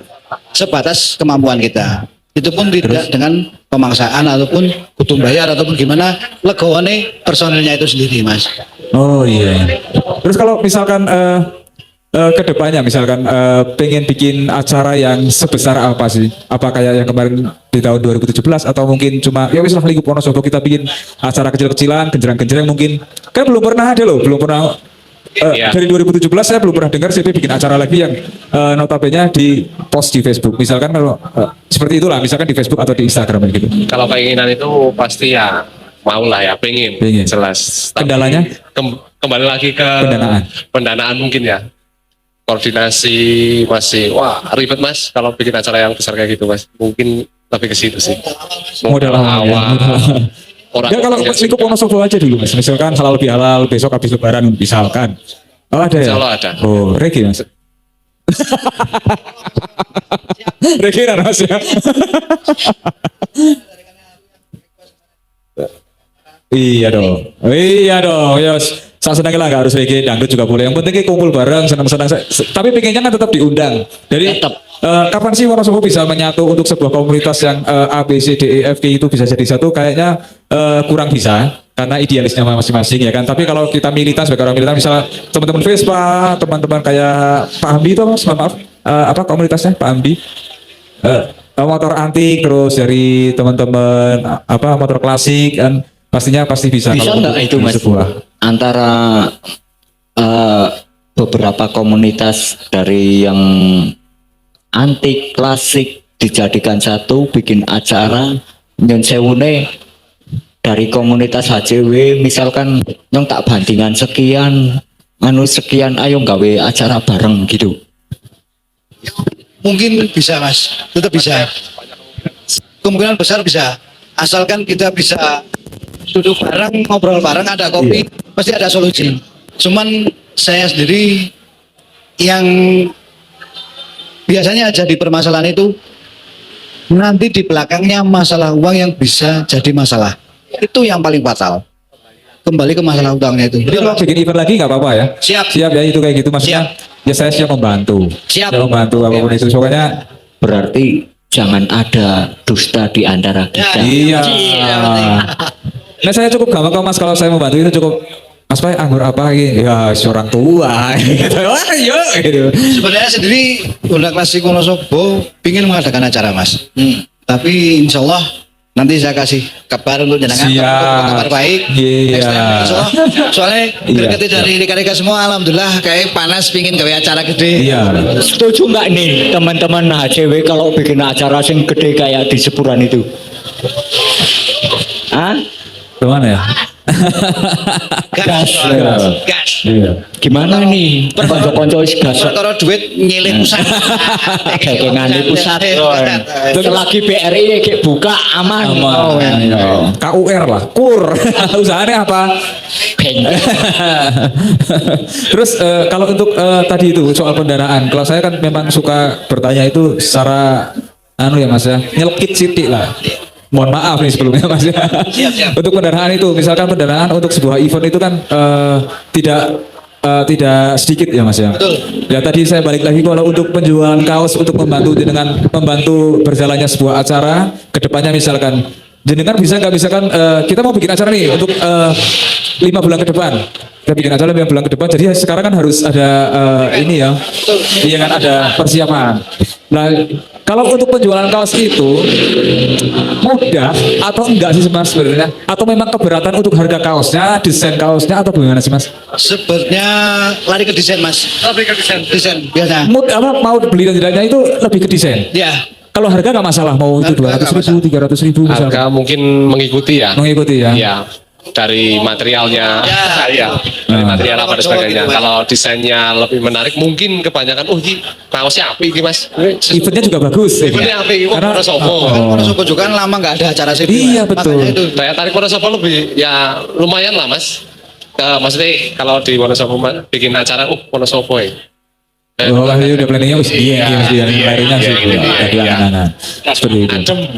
sebatas kemampuan kita. Itu pun tidak dengan pemaksaan ataupun kudu bayar ataupun gimana, legowane personilnya itu sendiri Mas. Oh iya. Terus kalau misalkan ke depannya misalkan pengen bikin acara yang sebesar apa sih? Apa kayak yang kemarin di tahun 2017 atau mungkin cuma ya wis lah lingkup Wonosobo kita bikin acara kecil-kecilan, genjreng-genjreng mungkin. Kan belum pernah ada loh, belum pernah Iya. dari 2017 saya belum pernah dengar CP bikin acara lagi yang notabene di post di Facebook. Misalkan kalau seperti itulah, misalkan di Facebook atau di Instagram gitu. Kalau keinginan itu pasti ya mau lah ya, pengen. Pengen. Jelas. Tapi Kendalanya? kembali lagi ke Pendanaan. pendanaan mungkin ya. Koordinasi masih ribet Mas kalau bikin acara yang besar kayak gitu Mas. Mungkin lebih ke situ sih. Modal awal, ya, modal awal. Orang Ya kalau lingkup Wonosobo aja dulu Mas. Misalkan halal bihalal besok habis lebaran misalkan. Oh ada ya? Insya Allah ada. Oh, Regi Mas. Regi kan Mas ya. Iya dong. Iya dong. Ya saya senang lah nggak harus reggae, dangdut juga boleh. Yang penting kumpul bareng, senang-senang. Tapi pengennya kan tetap diundang. Jadi kapan sih Wonosobo bisa menyatu untuk sebuah komunitas yang A, B, C, D, E, F, G itu bisa jadi satu? Kayaknya kurang bisa karena idealisnya masing-masing ya kan. Tapi kalau kita militan sebagai orang militan, misalnya teman-teman Vespa, teman-teman kayak Pak Amdi itu, Mas, maaf, apa komunitasnya Pak Amdi? Motor antik, terus dari teman-teman apa motor klasik kan pastinya pasti bisa. Bisa kalau nggak untuk itu Mas? sebuah Antara beberapa komunitas dari yang antik, klasik dijadikan satu, bikin acara nyon sewune dari komunitas HCW misalkan yang tak bandingan sekian sekian ayo gawe acara bareng gitu. Mungkin bisa Mas, tetap bisa. Kemungkinan besar bisa, asalkan kita bisa duduk bareng, ngobrol bareng, ada kopi, pasti ada solusi. Cuman saya sendiri yang biasanya jadi permasalahan itu nanti di belakangnya masalah uang yang bisa jadi masalah. Itu yang paling fatal. Kembali ke masalah utangnya itu. Jadi kalau bikin event lagi nggak apa-apa ya? Siap. Siap ya itu kayak gitu maksudnya. Ya saya siap membantu. Siap. Siap membantu apapun itu. Pokoknya Berarti jangan ada dusta di antara kita. Iya. Nah saya cukup gampang kok mas kalau saya membantu itu cukup. Mas Pai anggur apa lagi? Ya seorang tua. Gitu. Wah, yuk, gitu. Sebenarnya sendiri Undang Klasik Wonosobo ingin mengadakan acara mas. Tapi insya Allah nanti saya kasih kabar untuk jenengan. Siap. Kabar baik. Iya. Next time, insya Allah. Soalnya Iya. greget dari rekan-rekan semua alhamdulillah kayak panas pingin gawe acara gede. Iya. Setuju nggak nih teman-teman HCW kalau bikin acara sing gede kayak di Sepuran itu? Hah? Gimana ya? Gas. Iya. Gas. Iya. Gimana nih? Konco-konco wis gas. Perkara duit nyilih pusat. Gengane pusat. Selagi BRI kayak buka aman. Oh, Aman. KUR lah. KUR. Usahanya apa? Terus kalau untuk tadi itu soal pendanaan, kalau saya kan memang suka bertanya itu secara anu ya mas ya, nyelkit sitik lah. Mohon maaf nih sebelumnya mas ya. Siap. Untuk pendanaan itu, misalkan pendanaan untuk sebuah event itu kan tidak sedikit ya mas ya. Betul. Ya tadi saya balik lagi kalau untuk penjualan kaos untuk membantu dengan membantu berjalannya sebuah acara kedepannya misalkan jenengan bisa nggak misalkan kita mau bikin acara nih untuk 5 bulan ke depan kita bikin acara 5 bulan ke depan jadi sekarang kan harus ada ini ya iya kan ada persiapan. Nah kalau untuk penjualan kaos itu mudah atau enggak sih mas sebenarnya atau memang keberatan untuk harga kaosnya desain kaosnya atau bagaimana sih mas? Sebenarnya lari ke desain mas. Lari ke desain. Desain biasa. Mood apa mau beli dan tidaknya itu lebih ke desain. Ya. Kalau harga nggak masalah mau itu Harga 200.000, 300.000 misalnya. Harga mungkin mengikuti ya. Mengikuti ya. Iya. Dari materialnya, Ya. dari material apa dan sebagainya. Gitu, Mas. Kalau desainnya lebih menarik, mungkin kebanyakan, ini kaosnya apa ini mas? Eventnya juga bagus. Eventnya apa ini? Karena- Wonosobo. Kan Wonosobo juga kan lama nggak ada acara sih. Iya, betul. Makanya itu. Daya tarik Wonosobo lebih, ya lumayan lah mas. Maksudnya kalau di Wonosobo bikin acara, Wonosobo ya. Oh, iya udah planningnya iya, lahirnya sih. Iya. Seperti itu. Adem.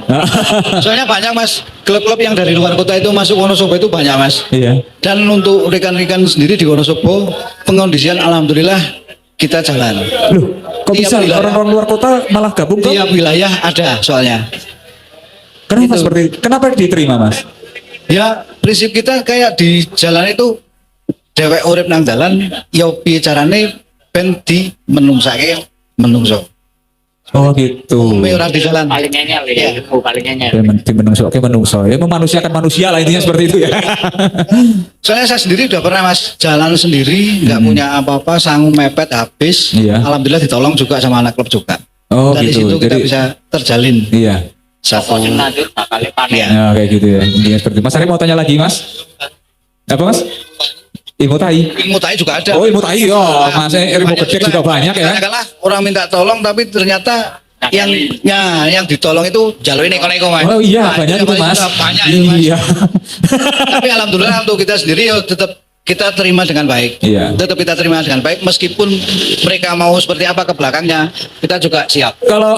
Soalnya banyak mas, klub-klub yang dari luar kota itu masuk Wonosobo itu banyak mas. Iya. Dan untuk rekan-rekan sendiri di Wonosobo, pengkondisian alhamdulillah kita jalan. Loh, kok Tiap bisa wilayah. orang-orang luar kota malah gabung ke? Tiap wilayah ada soalnya. Kenapa Itu. seperti kenapa diterima mas? Ya prinsip kita kayak di jalan itu dewek urip nang jalan, ya piye carane ben di menungso. Oh gitu. Ume ora di jalan. Paling ngengel ya, paling ngengel. Di menungso, oke menungso. Ya memanusiakan manusia lah intinya seperti itu ya. Soalnya saya sendiri udah pernah mas jalan sendiri, nggak punya apa-apa, sanggup mepet habis. Iya. Alhamdulillah ditolong juga sama anak klub juga. Oh Dari gitu. situ kita Jadi bisa terjalin iya. satu. lanjut bakal panen. Iya. Ya kayak gitu ya. Intinya seperti itu. Mas Ari mau tanya lagi mas? Apa mas? Ilmu tai. Ilmu tai juga ada. Oh ilmu tai ya. Mas ilmu gede juga banyak ya. Kadang-kadang orang minta tolong tapi ternyata yang ditolong itu jalur neko-neko mas. Oh iya Nah, banyak yang itu paling mas. sudah banyak itu, Mas. Iya. Tapi alhamdulillah untuk kita sendiri ya tetap kita terima dengan baik. Iya. Tetap kita terima dengan baik meskipun mereka mau seperti apa ke belakangnya kita juga siap. Kalau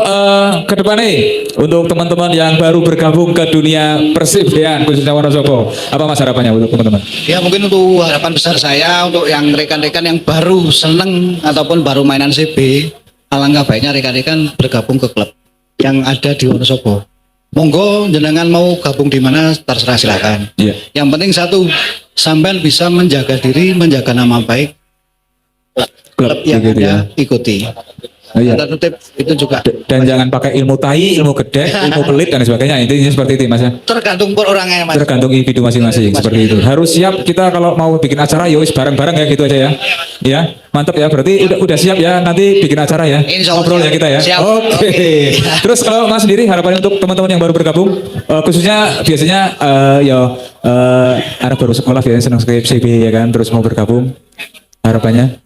ke depan nih untuk teman-teman yang baru bergabung ke dunia Persibian khususnya Wonosobo, apa mas harapannya untuk teman-teman? Ya mungkin untuk harapan besar saya untuk yang rekan-rekan yang baru seneng ataupun baru mainan CB, alangkah baiknya rekan-rekan bergabung ke klub yang ada di Wonosobo. Monggo jenengan mau gabung di mana terserah silakan. Iya. Yang penting satu, sampean bisa menjaga diri, menjaga nama baik klub yang gitu Anda ya. ikuti. Oh, iya. Tata tertib itu juga Dan jangan pakai ilmu tai, ilmu gede, ilmu pelit dan sebagainya. Intinya seperti itu mas ya. tergantung per orangnya mas. Tergantung individu masing-masing seperti itu. Harus siap kita kalau mau bikin acara ya wis bareng-bareng ya gitu aja ya. Ya, mantap ya. Berarti udah siap ya nanti bikin acara ya. Insya Allah Ngobrol ya siap. kita ya. Siap. Oke. Oke. Terus kalau Mas sendiri harapannya untuk teman-teman yang baru bergabung khususnya biasanya anak baru sekolah biasanya senang sekali CB ya kan terus mau bergabung harapannya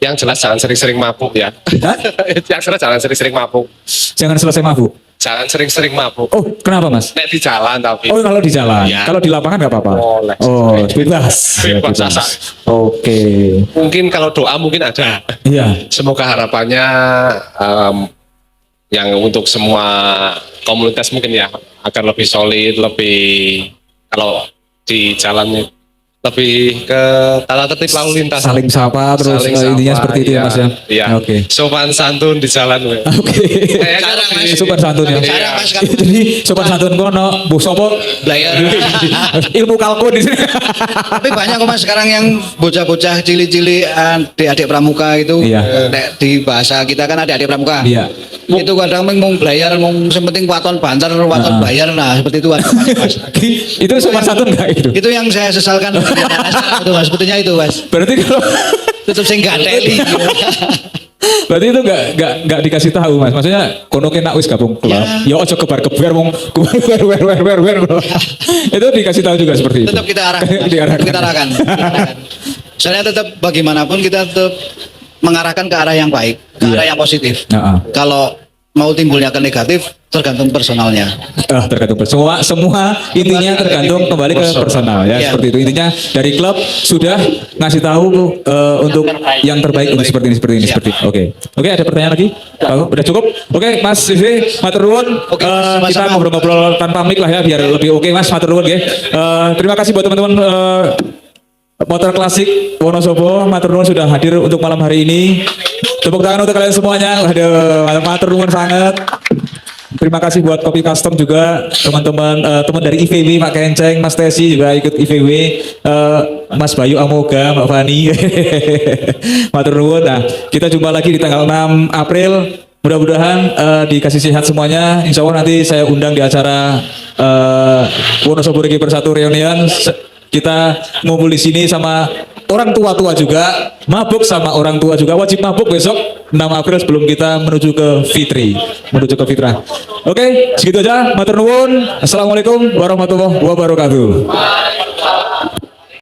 Yang jelas jangan sering-sering mabuk ya. Hah? Yang jelas jangan sering-sering mabuk. jangan selesai mabuk. Jangan sering-sering mabuk. Oh, kenapa Mas? Nek di jalan tapi. Oh, kalau di jalan. Iya. Kalau di lapangan nggak apa-apa. Boleh. Oh, bebas. Ya, Bebas, asal. Oke. Mungkin kalau doa mungkin ada. Iya. Semoga harapannya yang untuk semua komunitas mungkin ya agar lebih solid, lebih kalau di jalannya lebih ke tata tertib lalu lintas. Saling sapa terus Saling intinya sapa, seperti itu ya iya. Mas ya. Iya. Oke. Sopan santun di jalan. we. Oke. Kayaknya lebih- Sopan santun ya. Jarang Mas kan Jadi sopan santun kono, Bu Sopo belajar. ilmu kalkun di sini. Tapi banyak kok Mas sekarang yang bocah-bocah cili-cili adik-adik pramuka itu Iya. di bahasa kita kan adik-adik pramuka. Iya. Itu kadang mau belajar mau sementing waton banter, waton bayar nah seperti itu ada Mas. Itu sopan santun enggak itu? Itu yang saya sesalkan itu Mas, sebetulnya itu Mas. Berarti kalau Tutup sing ganteli. berarti itu enggak dikasih tahu Mas. Maksudnya kono ki nak wis gabung klub. Ya ojo kebar-kebar wong wer. Itu dikasih tahu juga seperti itu. Tetap kita arahkan. Diarahkan. Kita arahkan. Soalnya tetap bagaimanapun kita tetap mengarahkan ke arah yang baik, ke arah yang positif. Heeh. Kalau mau timbulnya ke negatif tergantung personalnya. Tergantung semua intinya tergantung kembali ke personal ya Iya. seperti itu intinya dari klub sudah ngasih tahu untuk yang terbaik untuk seperti ini seperti ini. Oke ada pertanyaan lagi udah cukup oke Mas Vivi matur nuwun. Oke, sama-sama. Kita ngobrol-ngobrol tanpa mic lah ya biar lebih oke Mas matur nuwun ya. Terima kasih buat teman-teman motor klasik Wonosobo matur nuwun sudah hadir untuk malam hari ini. Tepuk tangan untuk kalian semuanya. Aduh, matur nuwun sangat. Terima kasih buat Kopi Custom juga teman-teman teman dari IVW Pak Kenceng, Mas Tesi juga ikut IVW, Mas Bayu Amoga, Mbak Fani. Matur nuwun. Nah, kita jumpa lagi di tanggal 6 April. Mudah-mudahan dikasih sehat semuanya. Insya Allah nanti saya undang di acara Wonosobo Regi Persatu Reunion. Kita ngumpul di sini sama orang tua-tua juga, mabuk sama orang tua juga, wajib mabuk besok 6 April sebelum kita menuju ke Fitri, menuju ke Fitrah. Oke, segitu aja. Matur nuwun. Assalamualaikum warahmatullahi wabarakatuh.